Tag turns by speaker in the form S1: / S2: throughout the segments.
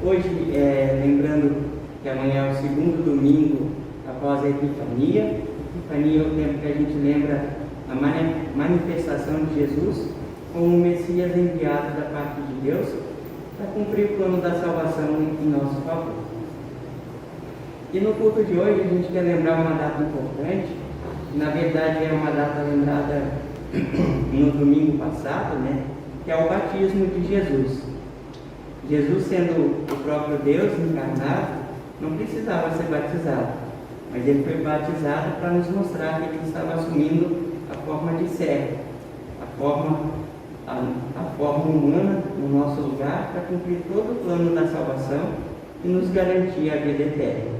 S1: Hoje, lembrando que amanhã é o segundo domingo após a Epifania. Epifania é o tempo que a gente lembra a manifestação de Jesus como o Messias enviado da parte de Deus para cumprir o plano da salvação em nosso favor. E no culto de hoje a gente quer lembrar uma data importante. Na verdade é uma data lembrada no domingo passado, que é o batismo de Jesus. Jesus, sendo o próprio Deus encarnado, não precisava ser batizado, mas ele foi batizado para nos mostrar que ele estava assumindo a forma de servo, a forma humana no nosso lugar, para cumprir todo o plano da salvação e nos garantir a vida eterna.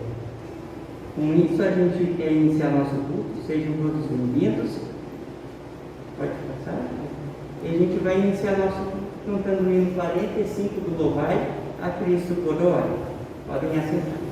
S1: Com isso a gente quer iniciar nosso culto. Sejam todos bem-vindos. Pode passar. E a gente vai iniciar nosso culto cantando o hino 45 do Louvai a Cristo Coroai. Podem assentar.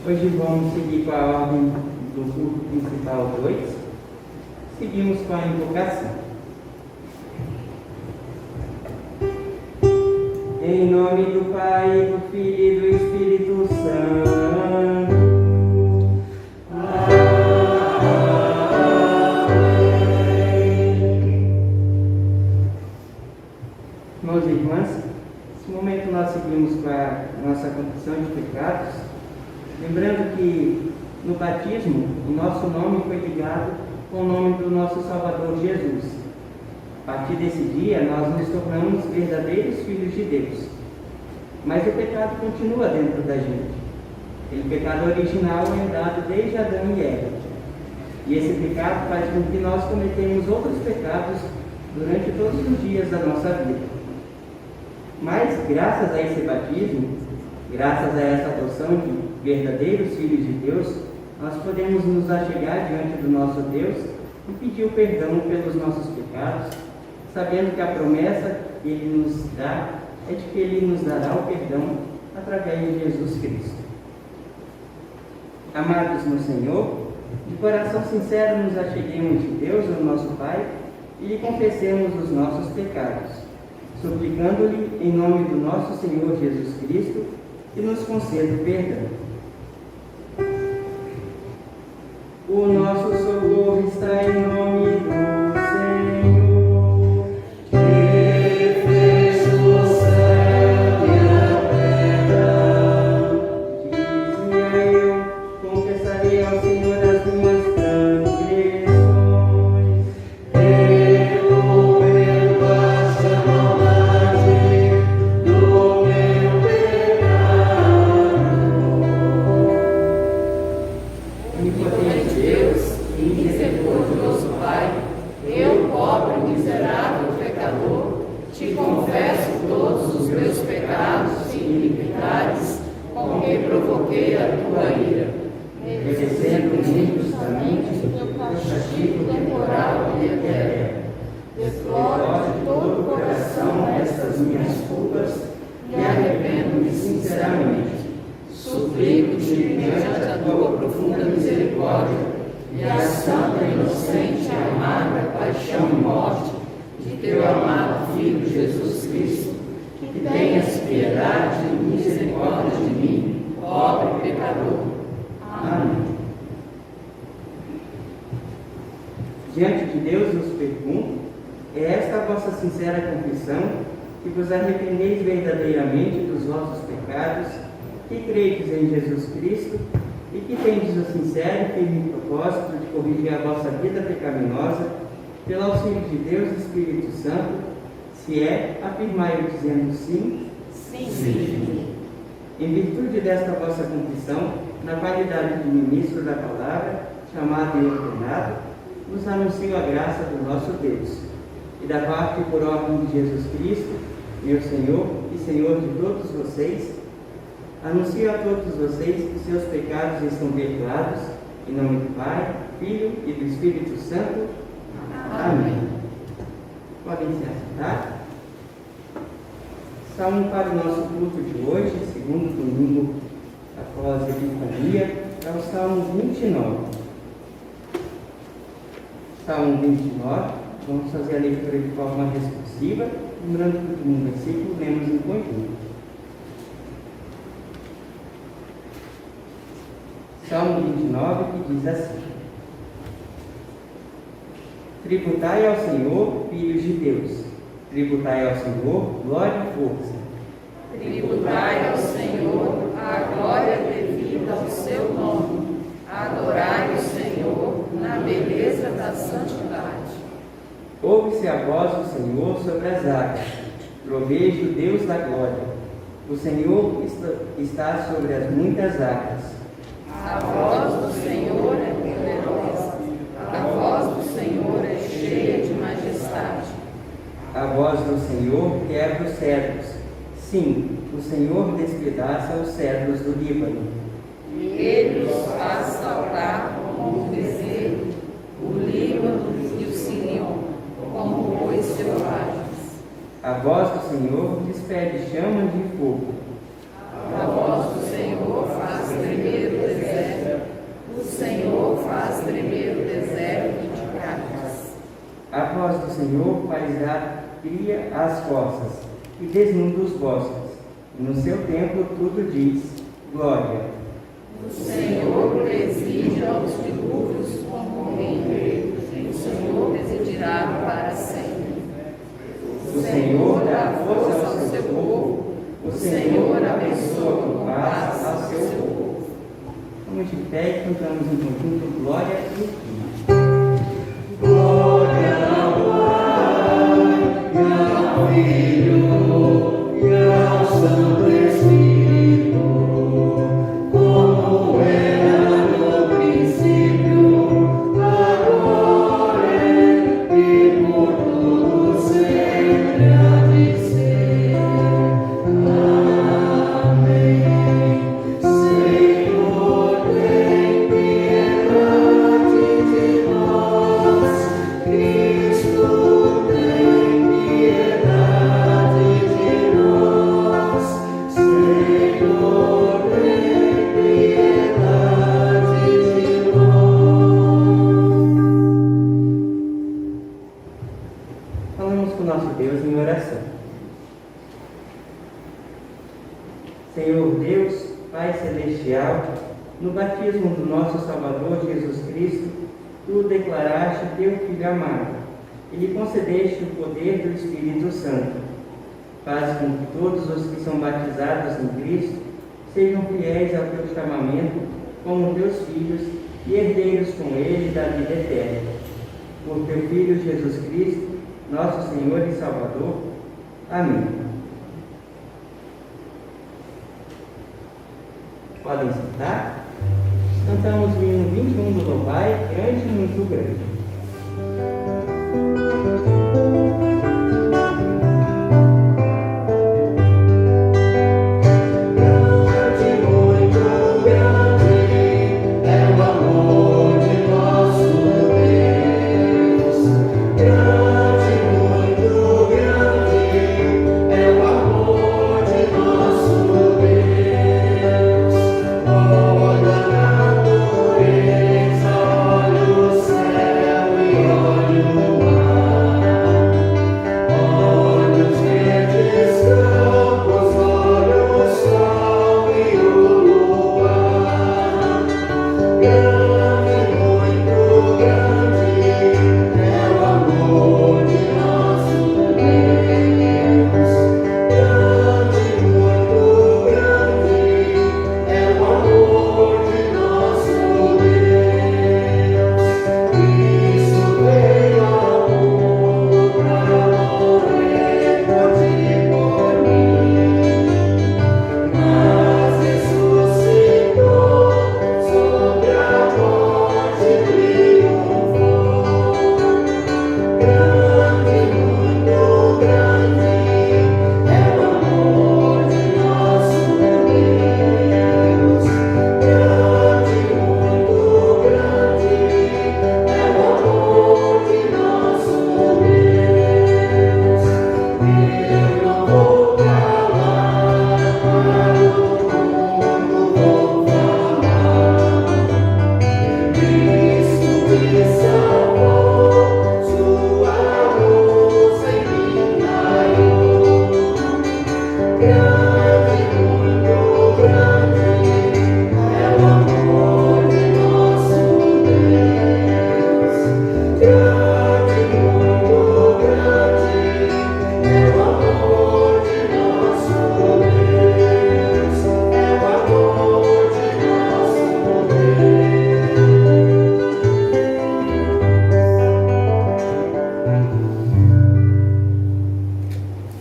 S1: Hoje vamos seguir com a ordem do culto principal 2. Seguimos com a invocação. Em nome do Pai, do Filho e do Espírito Santo. Amém. Irmãos e irmãs, nesse momento nós seguimos com a nossa confissão de pecados. Lembrando que no batismo o nosso nome foi ligado com o nome do nosso Salvador Jesus. A partir desse dia nós nos tornamos verdadeiros filhos de Deus. Mas o pecado continua dentro da gente. Aquele pecado original é herdado desde Adão e Eva. E esse pecado faz com que nós cometemos outros pecados durante todos os dias da nossa vida. Mas graças a esse batismo, graças a essa adoção de verdadeiros filhos de Deus, nós podemos nos achegar diante do nosso Deus e pediu perdão pelos nossos pecados, sabendo que a promessa que Ele nos dá é de que Ele nos dará o perdão através de Jesus Cristo. Amados no Senhor, de coração sincero nos acheguemos de Deus, o nosso Pai, e lhe confessemos os nossos pecados, suplicando-lhe, em nome do nosso Senhor Jesus Cristo, que nos conceda o perdão. O nosso socorro está em nome do Senhor, que fez o céu e a terra. Dizia eu, confessarei ao Senhor as minhas transgressões. Eu perdoaste a maldade do meu pecado. Onipotente Deus e misericordioso Pai, eu, pobre e miserável pecador, te confesso todos os meus pecados e iniquidades com que provoquei a tua ira, merecendo injustamente o castigo temporal e eterno. Deploro de todo o coração estas minhas culpas e arrependo-me sinceramente. Suplico-te, mediante a tua profunda misericórdia e a santa, inocente e amável paixão e morte de teu amado Filho Jesus Cristo, que tenhas piedade e misericórdia de mim, pobre pecador. Amém. Diante de Deus vos pergunto, é esta a vossa sincera confissão, que vos arrependeis verdadeiramente dos vossos pecados, que credes em Jesus Cristo e que tendes o sincero e firme propósito de corrigir a vossa vida pecaminosa pelo auxílio de Deus e Espírito Santo, se é, afirmai-o dizendo sim, sim, sim. Em virtude desta vossa confissão, na qualidade de ministro da palavra, chamado e ordenado, vos anuncio a graça do nosso Deus, e da parte por ordem de Jesus Cristo, meu Senhor e Senhor de todos vocês, anuncio a todos vocês que seus pecados estão perdoados, em nome do Pai, Filho e do Espírito Santo. Amém. Podem se assentar. Salmo para o nosso culto de hoje, segundo domingo após a Epifania, é o Salmo 29. Salmo 29, vamos fazer a leitura de forma responsiva, lembrando que o último versículo lemos em conjunto. Salmo 29, que diz assim: Tributai ao Senhor, filhos de Deus, tributai ao Senhor glória e força.
S2: Tributai ao Senhor a glória devida ao seu nome. Adorai o Senhor na beleza da santidade.
S1: Ouve-se a voz do Senhor sobre as águas, trovejo Deus da glória. O Senhor está sobre as muitas águas.
S2: A voz do Senhor é poderosa, a voz do Senhor é cheia de majestade.
S1: A voz do Senhor quebra os cedros. Sim, o Senhor despedaça os cedros do Líbano.
S2: Ele os faz saltar como o bezerro, o Líbano e o Sirion, como bois selvagens.
S1: A voz do Senhor despede chamas de fogo.
S2: A voz do Senhor faz tremer o deserto. O Senhor faz tremer o deserto de Cádiz.
S1: A voz do Senhor faz dar cria às fossas e desnuda os bosques. E no seu templo tudo diz glória.
S2: O Senhor preside aos dilúvios como rei. O Senhor presidirá para sempre.
S1: O Senhor dá força ao seu povo. O Senhor abençoa com paz ao seu povo. Vamos de pé e cantamos em conjunto glória e Filho. Glória ao Pai, e ao Filho, e ao Santo Espírito, como era no princípio, agora e por todo sempre há de ser. Amém. Senhor, tem piedade. Pai Celestial, no batismo do nosso Salvador Jesus Cristo, tu declaraste teu Filho amado e lhe concedeste o poder do Espírito Santo. Faz com que todos os que são batizados em Cristo sejam fiéis ao teu chamamento como teus filhos e herdeiros com ele da vida eterna. Por teu Filho Jesus Cristo, nosso Senhor e Salvador. Amém. Podem sentar. Cantamos o hino 21 do Louvai, grande e muito grande.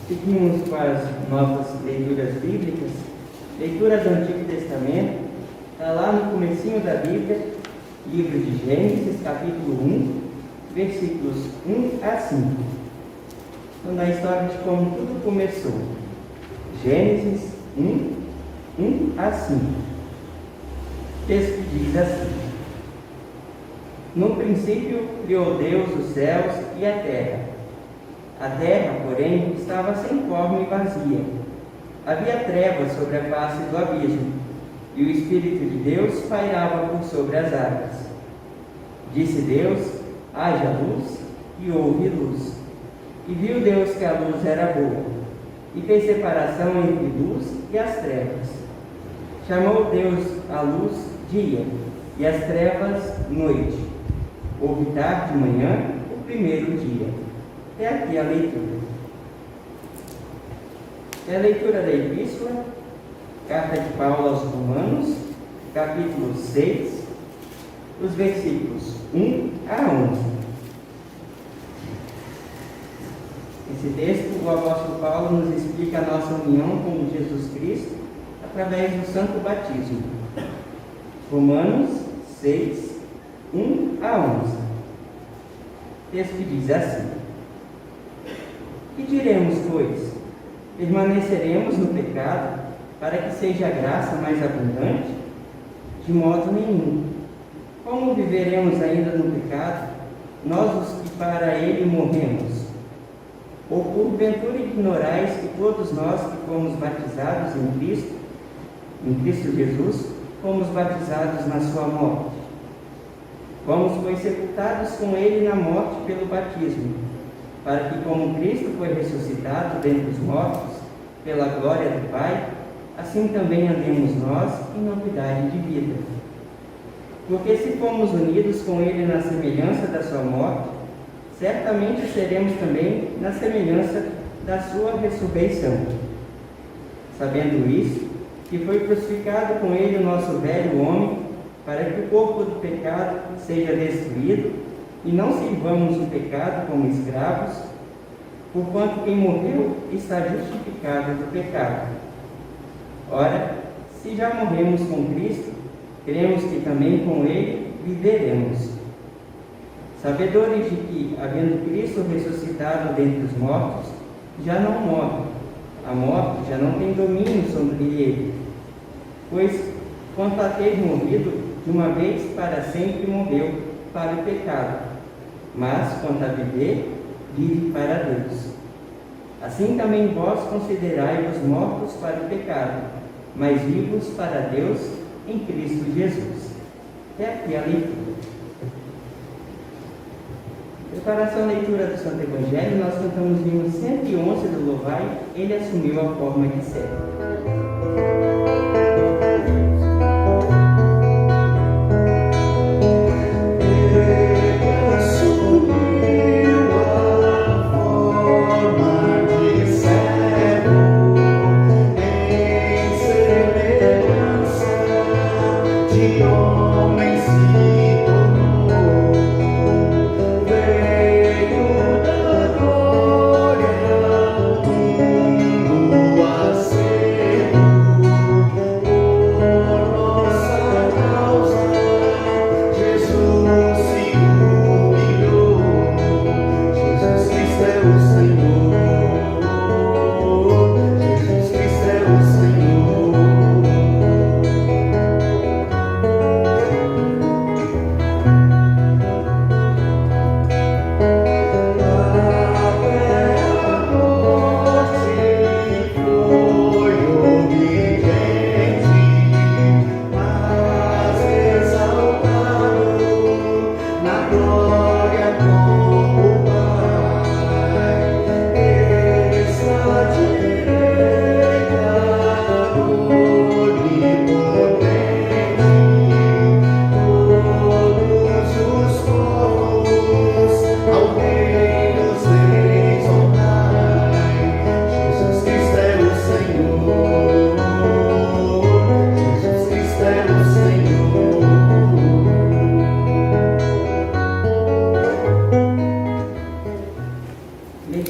S1: Seguimos com as nossas leituras bíblicas. Leitura do Antigo Testamento, está lá no comecinho da Bíblia, livro de Gênesis, capítulo 1, versículos 1 a 5. Então, a história de como tudo começou. Gênesis 1 a 5. O texto diz assim: No princípio criou Deus os céus e a terra. A terra, porém, estava sem forma e vazia. Havia trevas sobre a face do abismo, e o Espírito de Deus pairava por sobre as águas. Disse Deus: haja luz, e houve luz. E viu Deus que a luz era boa, e fez separação entre luz e as trevas. Chamou Deus a luz dia, e as trevas noite. Houve tarde e manhã, o primeiro dia. É aqui a leitura. É a leitura da Epístola, Carta de Paulo aos Romanos, capítulo 6, os versículos 1 a 11. Nesse texto, o apóstolo Paulo nos explica a nossa união com Jesus Cristo através do santo batismo. Romanos 6, 1 a 11. O texto diz assim: Que diremos, pois? Permaneceremos no pecado para que seja a graça mais abundante? De modo nenhum. Como viveremos ainda no pecado, nós os que para ele morremos? Ou porventura ignorais que todos nós que fomos batizados em Cristo Jesus, fomos batizados na sua morte? Fomos, pois, sepultados com ele na morte pelo batismo, para que, como Cristo foi ressuscitado dentre os mortos, pela glória do Pai, assim também andemos nós em novidade de vida. Porque se fomos unidos com Ele na semelhança da sua morte, certamente seremos também na semelhança da sua ressurreição. Sabendo isso, que foi crucificado com Ele o nosso velho homem, para que o corpo do pecado seja destruído, e não sirvamos o pecado como escravos, porquanto quem morreu está justificado do pecado. Ora, se já morremos com Cristo, cremos que também com Ele viveremos. Sabedores de que, havendo Cristo ressuscitado dentre os mortos, já não morre, a morte já não tem domínio sobre ele. Pois, quanto a ter morrido, de uma vez para sempre morreu para o pecado, mas quanto a viver, vive para Deus. Assim também vós considerai-vos mortos para o pecado, mas vivos para Deus em Cristo Jesus. Até aqui a leitura. Preparação à leitura do Santo Evangelho, nós cantamos o hino 111 do Louvai, Ele assumiu a forma de servo.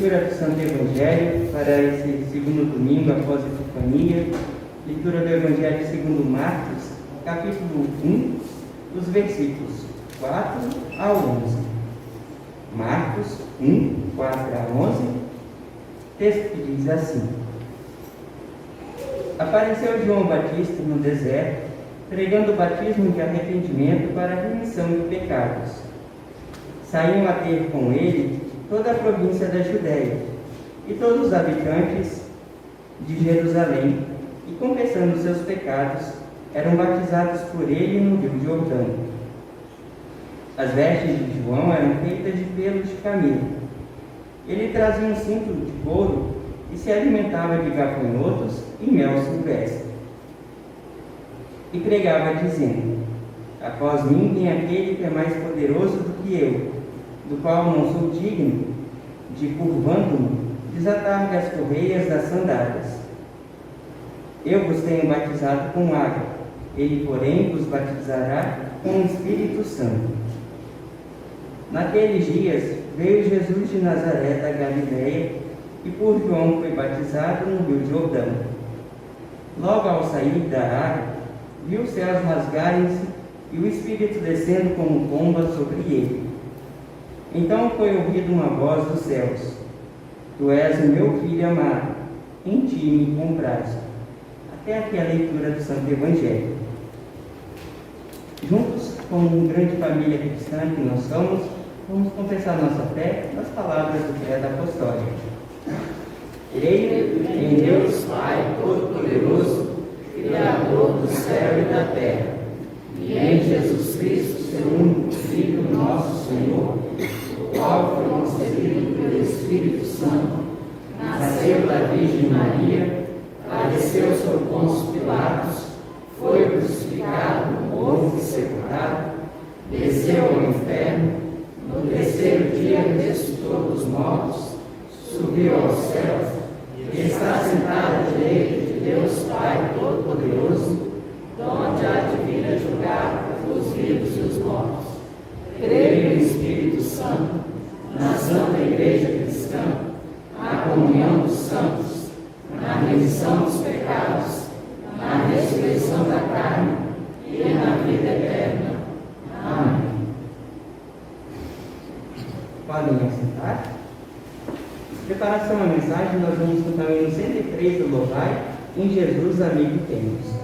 S1: Leitura do Santo Evangelho para esse segundo domingo após a Epifania. Leitura do Evangelho segundo Marcos, capítulo 1, os versículos 4 a 11. Marcos 1, 4 a 11, texto que diz assim: Apareceu João Batista no deserto, pregando o batismo de arrependimento para a remissão de pecados. Saíam a ter com ele toda a província da Judéia e todos os habitantes de Jerusalém, e confessando seus pecados, eram batizados por ele no Rio Jordão. As vestes de João eram feitas de pelos de camelo. Ele trazia um cinto de couro e se alimentava de gafanhotos e mel silvestre. E pregava dizendo: Após mim vem aquele que é mais poderoso do que eu, do qual não sou digno de, curvando-me, desatar-lhe as correias das sandálias. Eu vos tenho batizado com água, ele, porém, vos batizará com o Espírito Santo. Naqueles dias veio Jesus de Nazaré da Galileia e por João foi batizado no Rio Jordão. Logo ao sair da água, viu os céus rasgarem-se e o Espírito descendo como pomba sobre ele. Então foi ouvida uma voz dos céus: Tu és o meu filho amado, em ti me compraste. Até aqui a leitura do Santo Evangelho. Juntos, como grande família cristã que nós somos, vamos confessar nossa fé nas palavras do Credo Apostólico. Creio em Deus Pai Todo-Poderoso, Criador do céu e da terra, e em Jesus Cristo, seu único Filho, nosso Senhor, o qual foi concebido pelo Espírito Santo, nasceu da Virgem Maria, padeceu sob Pôncio Podem assentar. Preparação à mensagem, nós vamos cantar o hino 103 do Louvai, em Jesus amigo temos.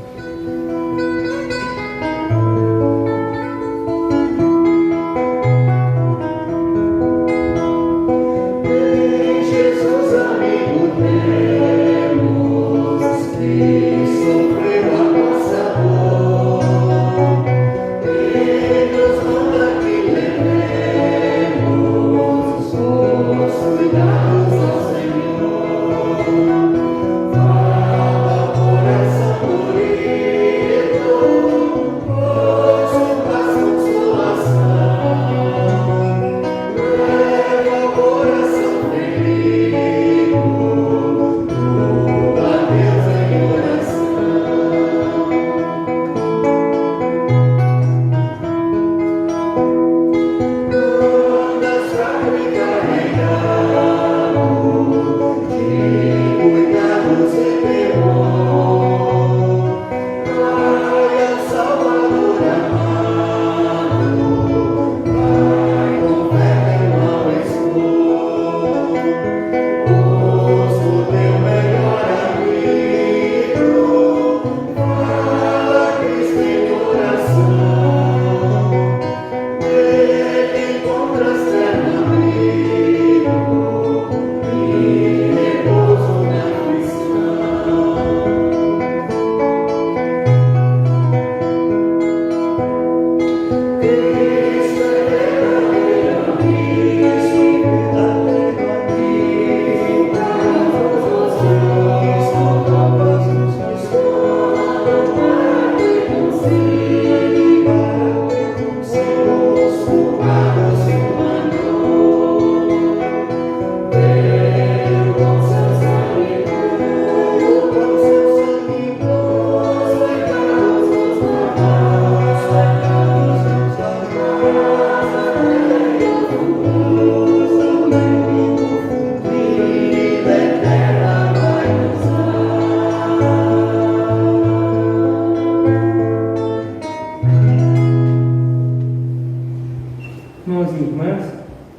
S1: Irmãos e irmãs,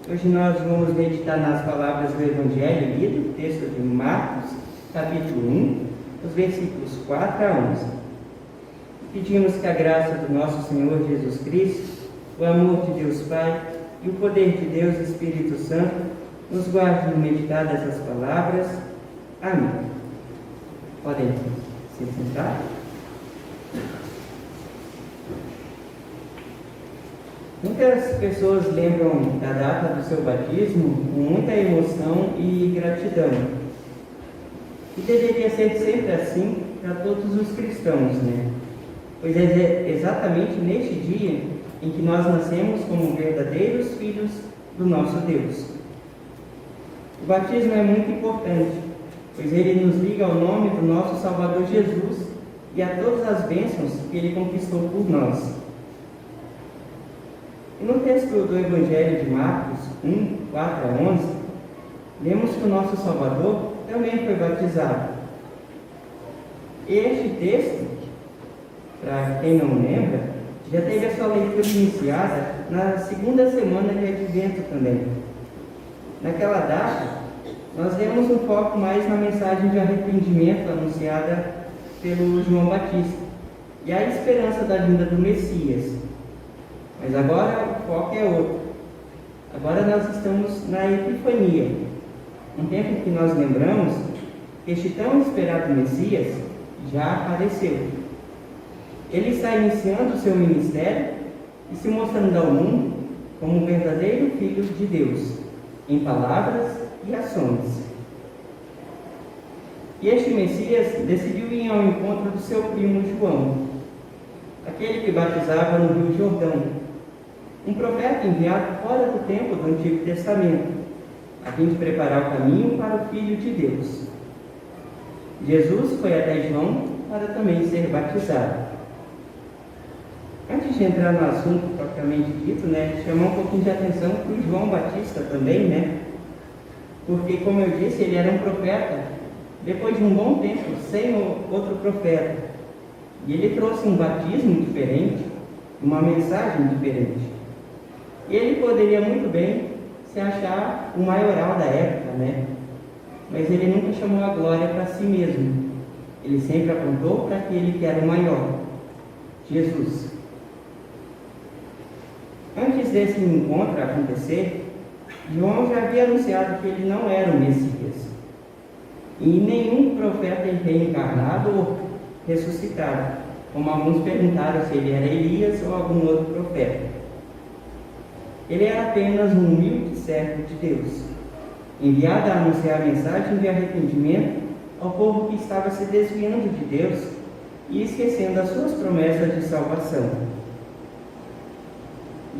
S1: hoje nós vamos meditar nas palavras do Evangelho lido, texto de Marcos, capítulo 1, os versículos 4 a 11. Pedimos que a graça do nosso Senhor Jesus Cristo, o amor de Deus Pai e o poder de Deus Espírito Santo nos guarde no meditar dessas palavras. Amém. Podem se sentar. Muitas pessoas lembram da data do seu batismo com muita emoção e gratidão. E deveria ser sempre assim para todos os cristãos, né? Pois é exatamente neste dia em que nós nascemos como verdadeiros filhos do nosso Deus. O batismo é muito importante, pois ele nos liga ao nome do nosso Salvador Jesus e a todas as bênçãos que ele conquistou por nós. E no texto do Evangelho de Marcos 1, 4 a 11, lemos que o nosso Salvador também foi batizado. E este texto, para quem não lembra, já teve a sua leitura iniciada na segunda semana de Advento também. Naquela data, nós vemos um foco mais na mensagem de arrependimento anunciada pelo João Batista e a esperança da vinda do Messias. Mas agora o foco é outro. Agora nós estamos na Epifania, um tempo em que nós lembramos que este tão esperado Messias já apareceu. Ele está iniciando o seu ministério e se mostrando ao mundo como um verdadeiro Filho de Deus, em palavras e ações. E este Messias decidiu ir ao encontro do seu primo João, aquele que batizava no Rio Jordão, um profeta enviado fora do tempo do Antigo Testamento, a fim de preparar o caminho para o Filho de Deus. Jesus foi até João para também ser batizado. Antes de entrar no assunto propriamente dito, chamar um pouquinho de atenção para o João Batista também, porque, como eu disse, ele era um profeta, depois de um bom tempo, sem outro profeta. E ele trouxe um batismo diferente, uma mensagem diferente. E ele poderia muito bem se achar o maioral da época, né? Mas ele nunca chamou a glória para si mesmo. Ele sempre apontou para aquele que era o maior, Jesus. Antes desse encontro acontecer, João já havia anunciado que ele não era o Messias. E nenhum profeta reencarnado ou ressuscitado, como alguns perguntaram se ele era Elias ou algum outro profeta. Ele era apenas um humilde servo de Deus, enviado a anunciar a mensagem de arrependimento ao povo que estava se desviando de Deus e esquecendo as suas promessas de salvação.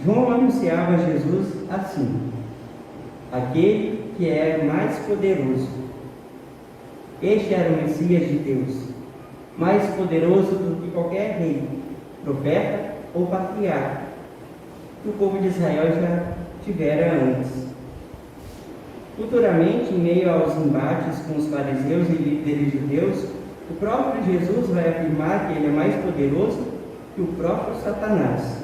S1: João anunciava Jesus assim: aquele que é mais poderoso. Este era o Messias de Deus, mais poderoso do que qualquer rei, profeta ou patriarca que o povo de Israel já tivera antes. Futuramente, em meio aos embates com os fariseus e líderes judeus, o próprio Jesus vai afirmar que ele é mais poderoso que o próprio Satanás.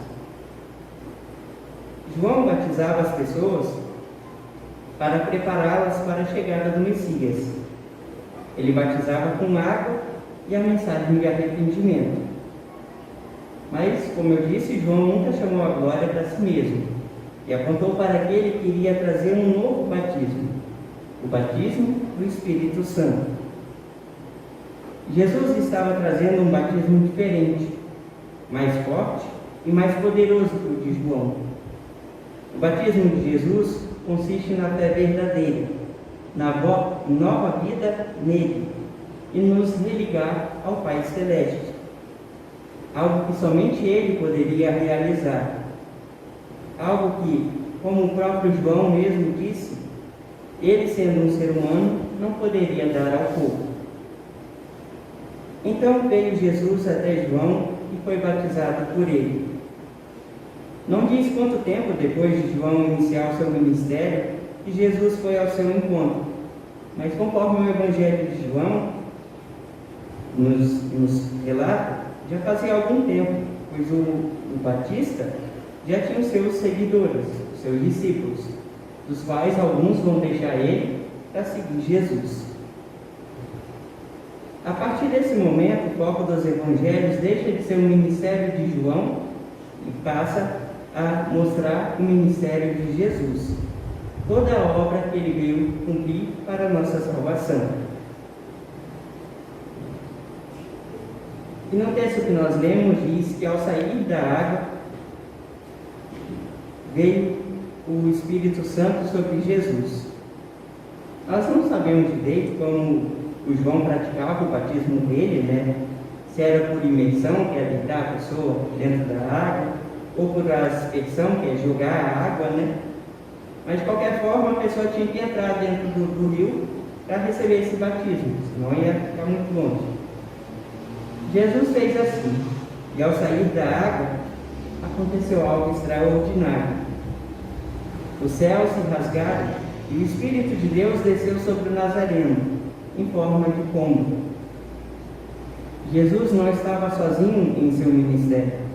S1: João batizava as pessoas para prepará-las para a chegada do Messias. Ele batizava com água e a mensagem de arrependimento. Mas, como eu disse, João nunca chamou a glória para si mesmo e apontou para aquele que iria trazer um novo batismo, o batismo do Espírito Santo. Jesus estava trazendo um batismo diferente, mais forte e mais poderoso que o de João. O batismo de Jesus consiste na fé verdadeira, na nova vida nele e nos religar ao Pai Celeste. Algo que somente ele poderia realizar. Algo que, como o próprio João mesmo disse, ele, sendo um ser humano, não poderia dar ao povo. Então veio Jesus até João e foi batizado por ele. Não diz quanto tempo depois de João iniciar o seu ministério que Jesus foi ao seu encontro, mas conforme o Evangelho de João nos relata, já fazia algum tempo, pois o Batista já tinha os seus seguidores, os seus discípulos, dos quais alguns vão deixar ele para seguir Jesus. A partir desse momento, o foco dos evangelhos deixa de ser o ministério de João e passa a mostrar o ministério de Jesus, toda a obra que ele veio cumprir para a nossa salvação. E no texto que nós lemos diz que ao sair da água veio o Espírito Santo sobre Jesus. Nós não sabemos direito como o João praticava o batismo dele, né? Se era por imersão, que é deitar a pessoa dentro da água, ou por aspersão, que é jogar a água, né? Mas de qualquer forma a pessoa tinha que entrar dentro do rio para receber esse batismo, senão ia ficar muito longe. Jesus fez assim, e ao sair da água, aconteceu algo extraordinário. Os céus se rasgaram e o Espírito de Deus desceu sobre o Nazareno, em forma de pombo. Jesus não estava sozinho em seu ministério.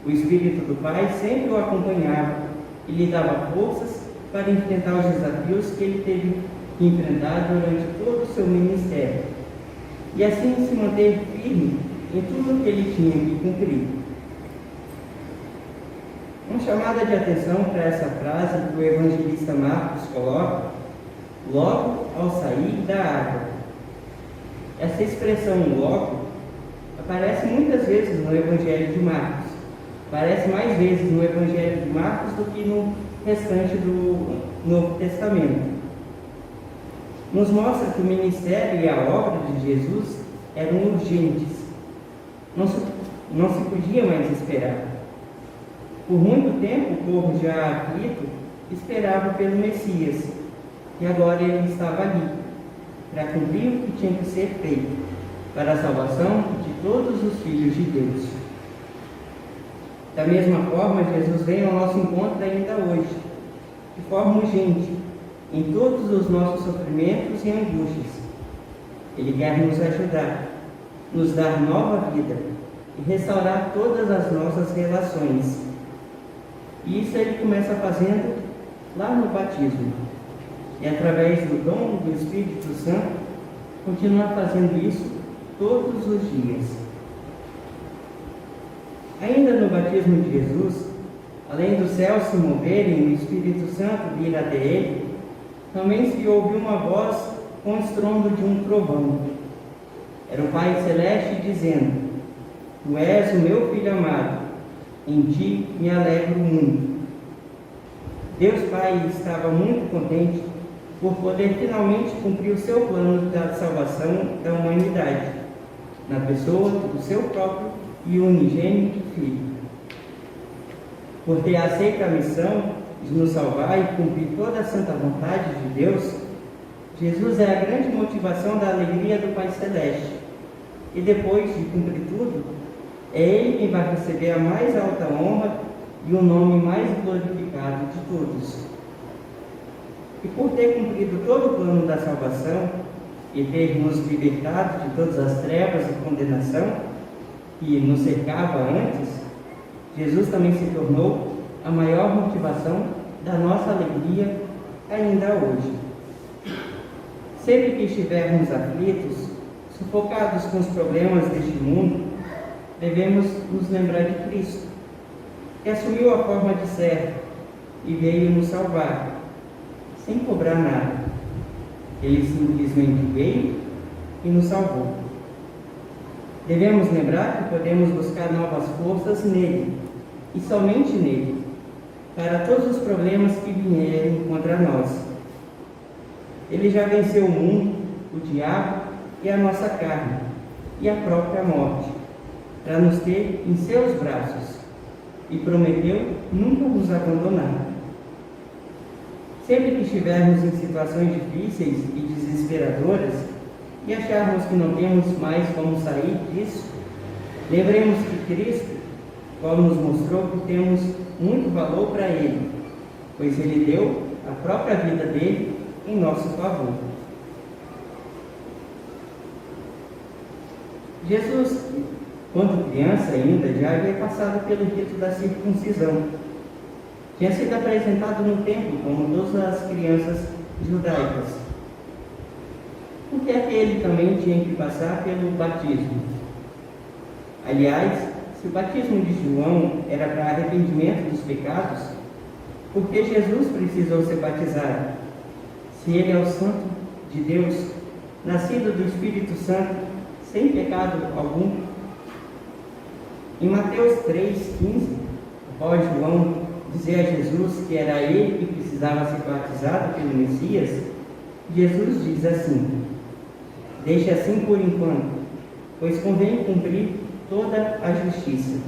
S1: O Espírito do Pai sempre o acompanhava e lhe dava forças para enfrentar os desafios que ele teve que enfrentar durante todo o seu ministério, e assim se manter firme em tudo que ele tinha que cumprir. Uma chamada de atenção para essa frase que o evangelista Marcos coloca: logo ao sair da água. Essa expressão logo aparece muitas vezes no Evangelho de Marcos. Aparece mais vezes no Evangelho de Marcos do que no restante do Novo Testamento. Nos mostra que o ministério e a obra de Jesus eram urgentes. Não se podia mais esperar. Por muito tempo, o povo já aflito esperava pelo Messias, e agora ele estava ali, para cumprir o que tinha que ser feito, para a salvação de todos os filhos de Deus. Da mesma forma, Jesus vem ao nosso encontro ainda hoje, de forma urgente, em todos os nossos sofrimentos e angústias. Ele quer nos ajudar, nos dar nova vida e restaurar todas as nossas relações. E isso ele começa fazendo lá no batismo. E através do dom do Espírito Santo, continuar fazendo isso todos os dias. Ainda no batismo de Jesus, além dos céus se moverem e o Espírito Santo vir até ele, também se ouviu uma voz com o estrondo de um trovão. Era o Pai Celeste dizendo: Tu és o meu Filho amado, em ti me alegro muito. Deus Pai estava muito contente por poder finalmente cumprir o seu plano da salvação da humanidade, na pessoa do seu próprio e unigênito Filho. Por ter aceito a missão de nos salvar e cumprir toda a santa vontade de Deus, Jesus é a grande motivação da alegria do Pai Celeste. E depois de cumprir tudo, é Ele quem vai receber a mais alta honra e o nome mais glorificado de todos. E por ter cumprido todo o plano da salvação e ter nos libertado de todas as trevas e condenação que nos cercava antes, Jesus também se tornou a maior motivação da nossa alegria ainda hoje. Sempre que estivermos aflitos, sufocados com os problemas deste mundo, devemos nos lembrar de Cristo, que assumiu a forma de servo e veio nos salvar, sem cobrar nada. Ele simplesmente veio e nos salvou. Devemos lembrar que podemos buscar novas forças nele, e somente nele, para todos os problemas que vierem contra nós. Ele já venceu o mundo, o diabo e a nossa carne, e a própria morte, para nos ter em seus braços, e prometeu nunca nos abandonar. Sempre que estivermos em situações difíceis e desesperadoras, e acharmos que não temos mais como sair disso, lembremos que Cristo, qual nos mostrou que temos muito valor para Ele, pois Ele deu a própria vida dele em nosso favor. Jesus, quando criança ainda, já havia passado pelo rito da circuncisão. Tinha sido apresentado no templo como todas as crianças judaicas. Por que ele também tinha que passar pelo batismo? Aliás, se o batismo de João era para arrependimento dos pecados, por que Jesus precisou ser batizado? Se ele é o Santo de Deus, nascido do Espírito Santo, sem pecado algum. Em Mateus 3,15, após João dizer a Jesus que era ele que precisava ser batizado pelo Messias, Jesus diz assim: Deixe assim por enquanto, pois convém cumprir toda a justiça.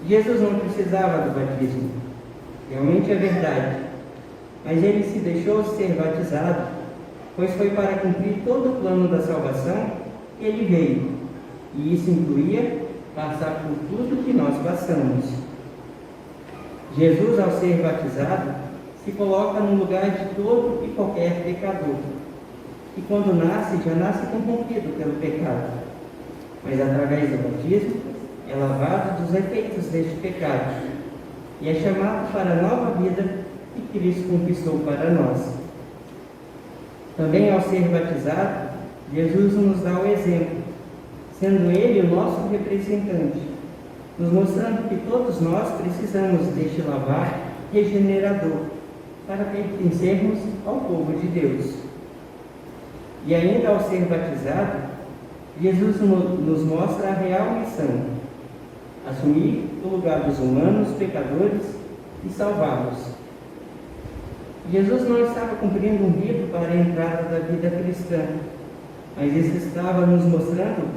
S1: Jesus não precisava do batismo, realmente é verdade, mas ele se deixou ser batizado, pois foi para cumprir todo o plano da salvação que ele veio, e isso incluía passar por tudo que nós passamos. Jesus, ao ser batizado, se coloca no lugar de todo e qualquer pecador, que quando nasce, já nasce corrompido pelo pecado, mas através do batismo é lavado dos efeitos deste pecado e é chamado para a nova vida que Cristo conquistou para nós. Também, ao ser batizado, Jesus nos dá o exemplo, sendo Ele o nosso representante, nos mostrando que todos nós precisamos deste lavar regenerador para pertencermos ao povo de Deus. E ainda, ao ser batizado, Jesus nos mostra a real missão: assumir o lugar dos humanos pecadores e salvá-los. Jesus não estava cumprindo um rito para a entrada da vida cristã, mas isso estava nos mostrando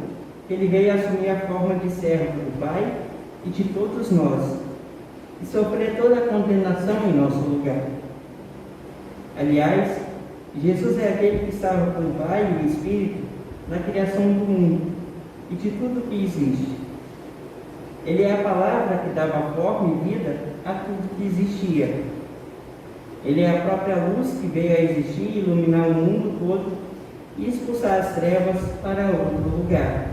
S1: que ele veio assumir a forma de servo do Pai e de todos nós, e sofrer toda a condenação em nosso lugar. Aliás, Jesus é aquele que estava com o Pai e o Espírito na criação do mundo e de tudo que existe. Ele é a palavra que dava forma e vida a tudo que existia. Ele é a própria luz que veio a existir e iluminar o mundo todo e expulsar as trevas para outro lugar.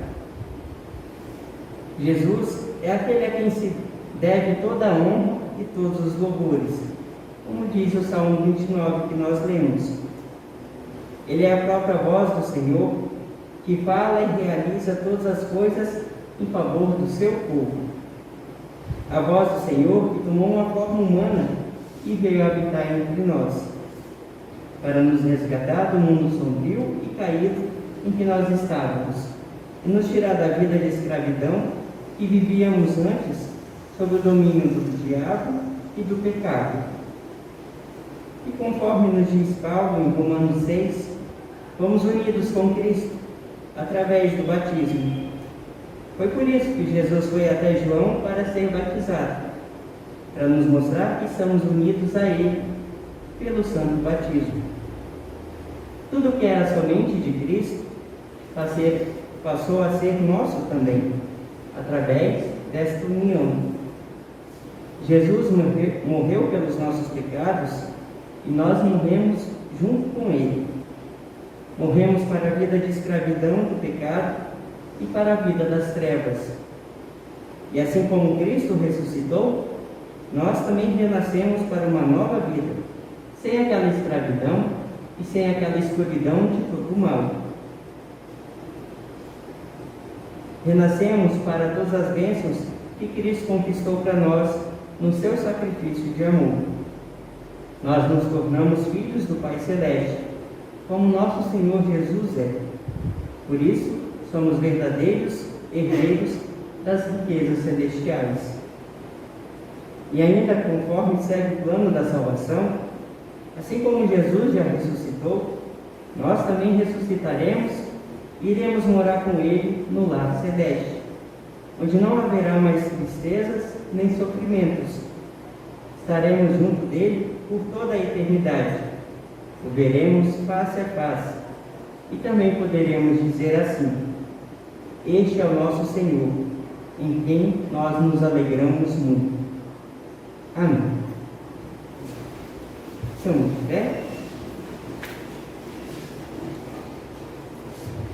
S1: Jesus é aquele a quem se deve toda a honra e todos os louvores, como diz o Salmo 29 que nós lemos. Ele é a própria voz do Senhor, que fala e realiza todas as coisas em favor do seu povo. A voz do Senhor que tomou uma forma humana e veio habitar entre nós, para nos resgatar do mundo sombrio e caído em que nós estávamos, e nos tirar da vida de escravidão que vivíamos antes, sob o domínio do diabo e do pecado. E conforme nos diz Paulo em Romanos 6, fomos unidos com Cristo através do batismo. Foi por isso que Jesus foi até João para ser batizado, para nos mostrar que estamos unidos a Ele pelo santo batismo. Tudo que era somente de Cristo passou a ser nosso também, através desta união. Jesus morreu pelos nossos pecados e nós morremos junto com Ele. Morremos para a vida de escravidão do pecado e para a vida das trevas. E assim como Cristo ressuscitou, nós também renascemos para uma nova vida, sem aquela escravidão e sem aquela escuridão de todo o mal. Renascemos para todas as bênçãos que Cristo conquistou para nós no seu sacrifício de amor. Nós nos tornamos filhos do Pai Celeste, como nosso Senhor Jesus é. Por isso, somos verdadeiros herdeiros das riquezas celestiais. E ainda conforme segue o plano da salvação, assim como Jesus já ressuscitou, nós também ressuscitaremos e iremos morar com Ele no lar celeste, onde não haverá mais tristezas nem sofrimentos. Estaremos junto dele por toda a eternidade. O veremos face a face. E também poderemos dizer assim: este é o nosso Senhor, em quem nós nos alegramos muito. Amém. Estamos de pé?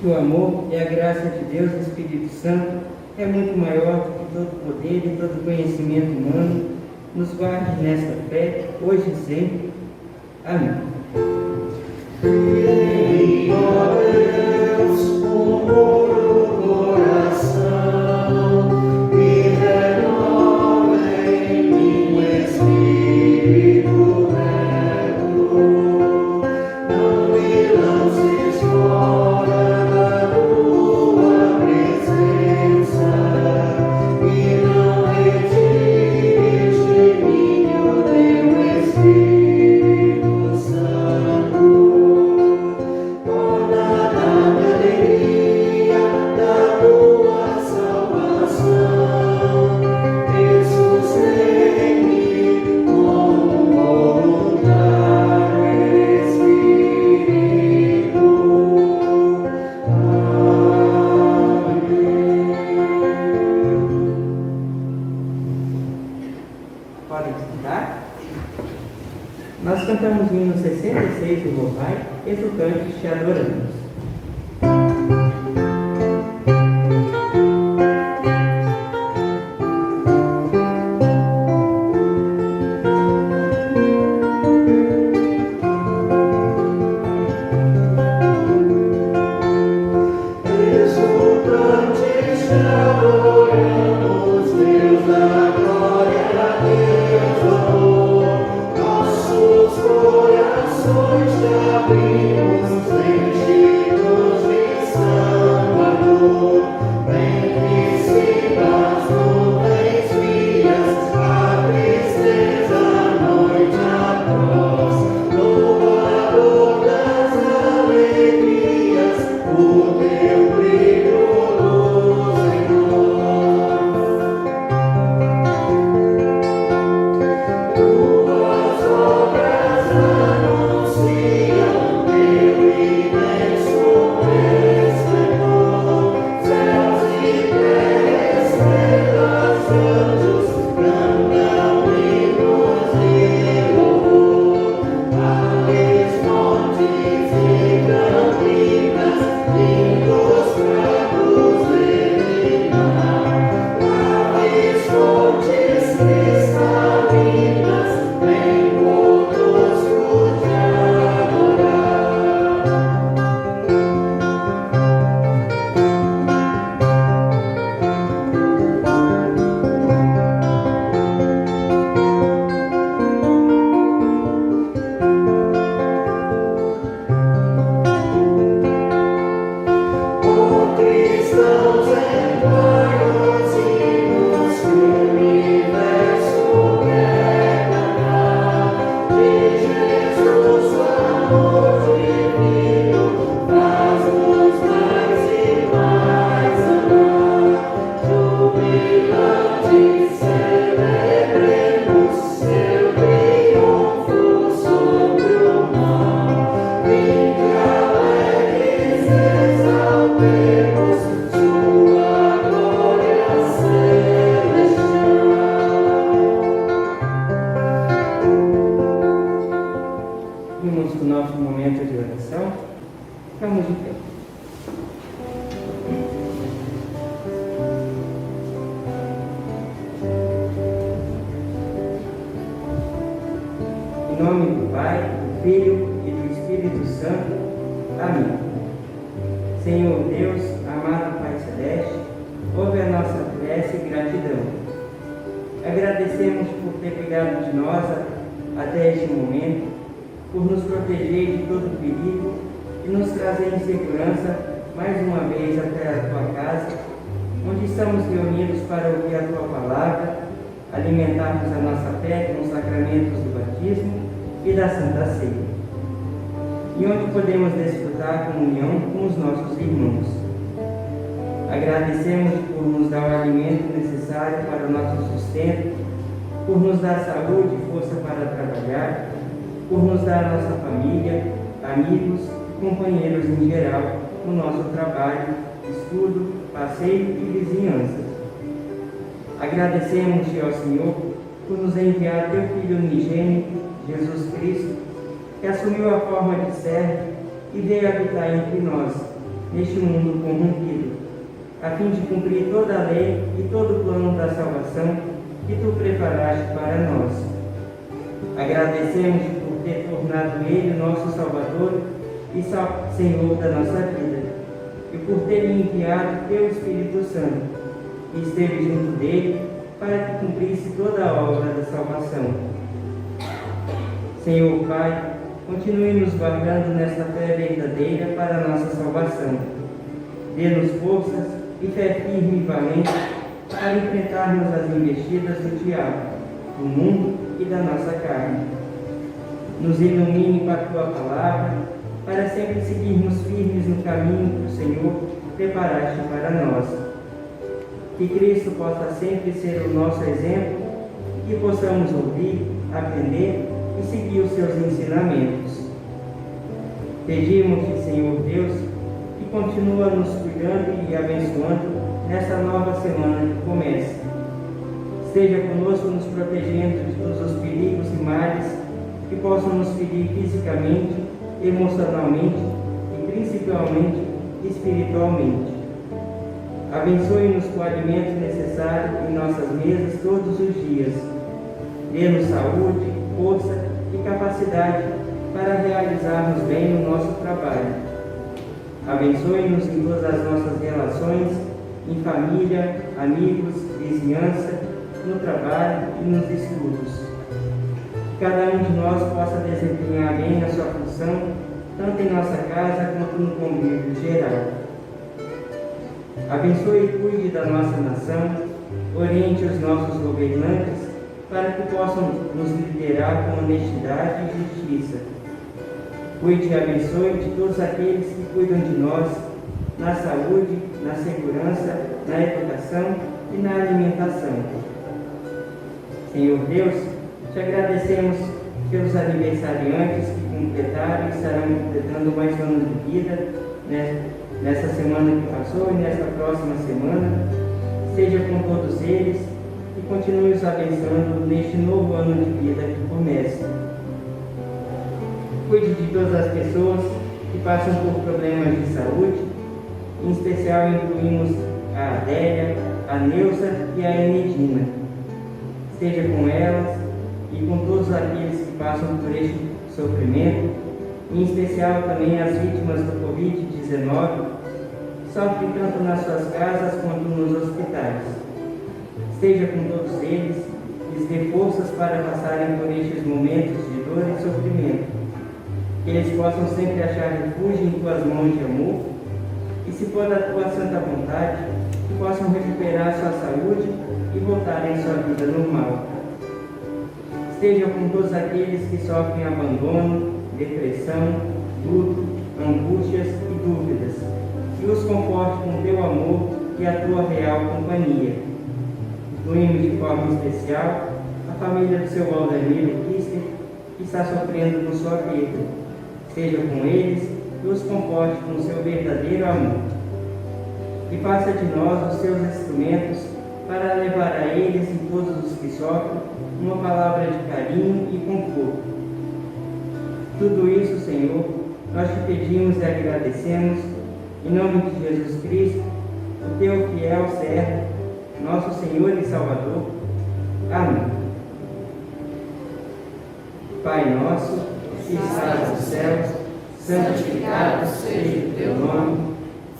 S1: Que o amor e a graça de Deus, do Espírito Santo, é muito maior do que todo poder e todo conhecimento humano, nos guarde nesta fé, hoje e sempre. Amém. Nós cantamos o hino 66 do Louvai, exultantes te adoramos.
S3: Corações te abrimos em ti.
S1: Prosseguimos com o nosso momento de oração. Ficamos de pé. Em nome do Pai, do Filho e do Espírito Santo. Amém. Senhor Deus, amado Pai Celeste, ouve a nossa prece e gratidão. Agradecemos por ter cuidado de nós até este momento, por nos proteger de todo perigo e nos trazer em segurança mais uma vez até a Tua casa, onde estamos reunidos para ouvir a Tua palavra, alimentarmos a nossa fé com os sacramentos do batismo e da Santa Ceia, e onde podemos desfrutar a comunhão com os nossos irmãos. Agradecemos por nos dar o alimento necessário para o nosso sustento, por nos dar saúde e força para trabalhar, por nos dar a nossa família, amigos e companheiros em geral no nosso trabalho, estudo, passeio e vizinhança. Agradecemos-te, ó Senhor, por nos enviar teu Filho unigênito, Jesus Cristo, que assumiu a forma de servo e veio habitar entre nós, neste mundo corrompido, a fim de cumprir toda a lei e todo o plano da salvação que tu preparaste para nós. Agradecemos por ter tornado ele nosso Salvador e Senhor da nossa vida, e por ter enviado teu Espírito Santo, que esteve junto dele para que cumprisse toda a obra da salvação. Senhor Pai, continue nos guardando nesta fé verdadeira para a nossa salvação. Dê-nos forças e fé firme e valente para enfrentarmos as investidas do diabo, do mundo e da nossa carne. Nos ilumine com a Tua palavra, para sempre seguirmos firmes no caminho que o Senhor preparaste para nós. Que Cristo possa sempre ser o nosso exemplo e que possamos ouvir, aprender e seguir os seus ensinamentos. Pedimos-te, Senhor Deus, que continua nos cuidando e abençoando nessa nova semana que começa. Esteja conosco, nos protegendo de todos os perigos e males que possam nos ferir fisicamente, emocionalmente e principalmente espiritualmente. Abençoe-nos com o alimento necessário em nossas mesas todos os dias. Dê-nos saúde, força e capacidade para realizarmos bem o nosso trabalho. Abençoe-nos em todas as nossas relações, em família, amigos, vizinhança, no trabalho e nos estudos. Que cada um de nós possa desempenhar bem a sua função, tanto em nossa casa quanto no convívio geral. Abençoe e cuide da nossa nação, oriente os nossos governantes para que possam nos liderar com honestidade e justiça. Cuide e abençoe de todos aqueles que cuidam de nós, na saúde, na segurança, na educação e na alimentação. Senhor Deus, te agradecemos pelos aniversariantes que completaram e estarão completando mais um ano de vida nessa semana que passou e nessa próxima semana. Seja com todos eles e continue os abençoando neste novo ano de vida que começa. Cuide de todas as pessoas que passam por problemas de saúde, em especial incluímos a Adélia, a Neuza e a Enedina. Esteja com elas e com todos aqueles que passam por este sofrimento, em especial também as vítimas do Covid-19, que sofrem tanto nas suas casas quanto nos hospitais. Esteja com todos eles, lhes dê forças para passarem por estes momentos de dor e sofrimento. Que eles possam sempre achar refúgio em tuas mãos de amor e, se for da tua santa vontade, que possam recuperar sua saúde e voltarem à sua vida normal. Esteja com todos aqueles que sofrem abandono, depressão, luto, angústias e dúvidas, e os conforte com teu amor e a tua real companhia. Incluímos de forma especial a família do seu Aldemiro Kister, que está sofrendo com sua perda. Seja com eles e os conforte com o seu verdadeiro amor. E faça de nós os seus instrumentos para levar a eles e todos os que sofrem uma palavra de carinho e conforto. Tudo isso, Senhor, nós te pedimos e agradecemos, em nome de Jesus Cristo, o teu fiel servo, nosso Senhor e Salvador. Amém. Pai nosso, que estás nos céus, santificado seja o teu nome,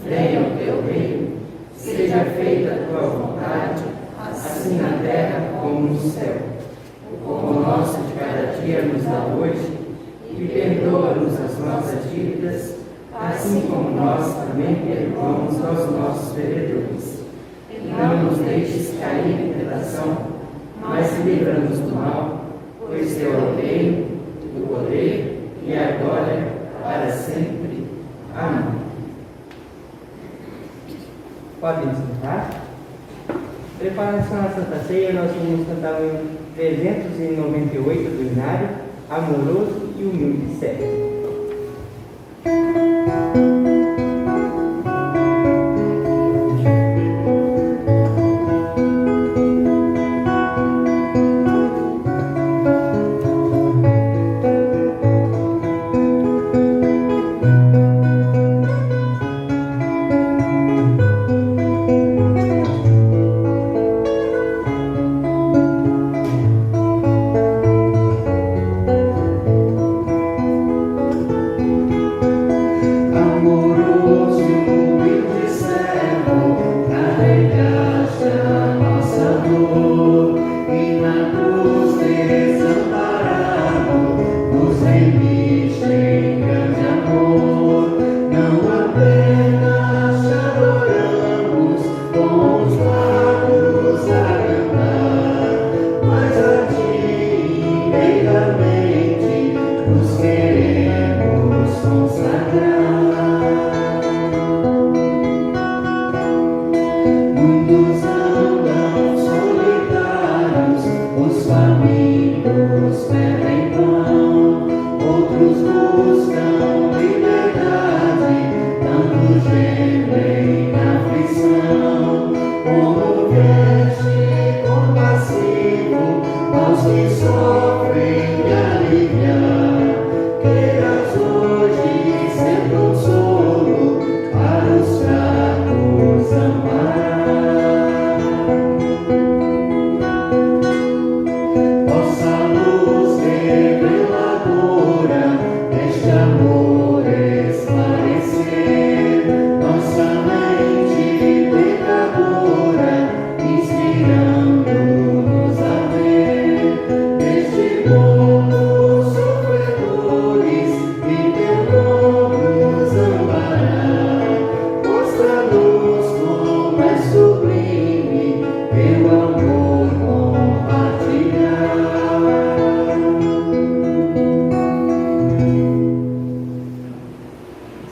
S1: venha o teu reino, seja feita a tua vontade, assim na terra como no céu. O pão nosso de cada dia nos dá hoje, e perdoa-nos as nossas dívidas, assim como nós também perdoamos aos nossos devedores. E não nos deixes cair em tentação, mas livra-nos do mal, pois teu é o reino, o poder e a glória para sempre. Amém. Podem sentar. Preparação à Santa Ceia, nós vamos cantar o 398 do Inário, Amoroso e Humilde Servo.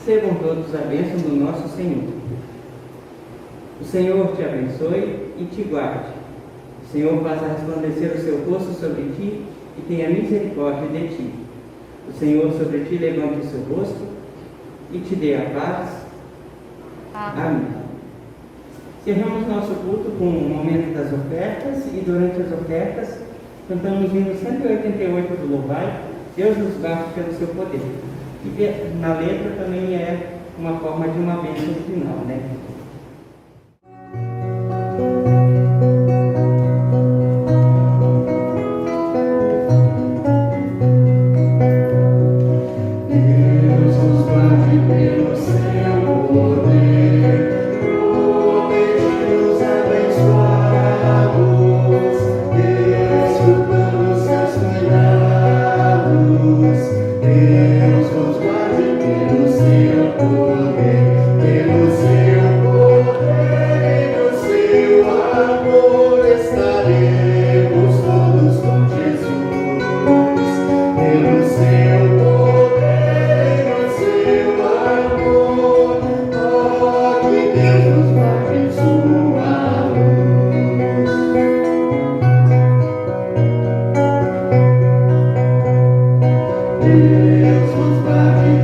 S1: Recebam todos a bênção do nosso Senhor. O Senhor te abençoe e te guarde. O Senhor faça resplandecer o seu rosto sobre ti e tenha misericórdia de ti. O Senhor sobre ti levante o seu rosto e te dê a paz. Amém. Encerramos nosso culto com o momento das ofertas e durante as ofertas cantamos o hino 188 do Louvai, Deus nos bate pelo seu poder. E na letra também é uma forma de uma bênção final, né?
S3: Deus nos vai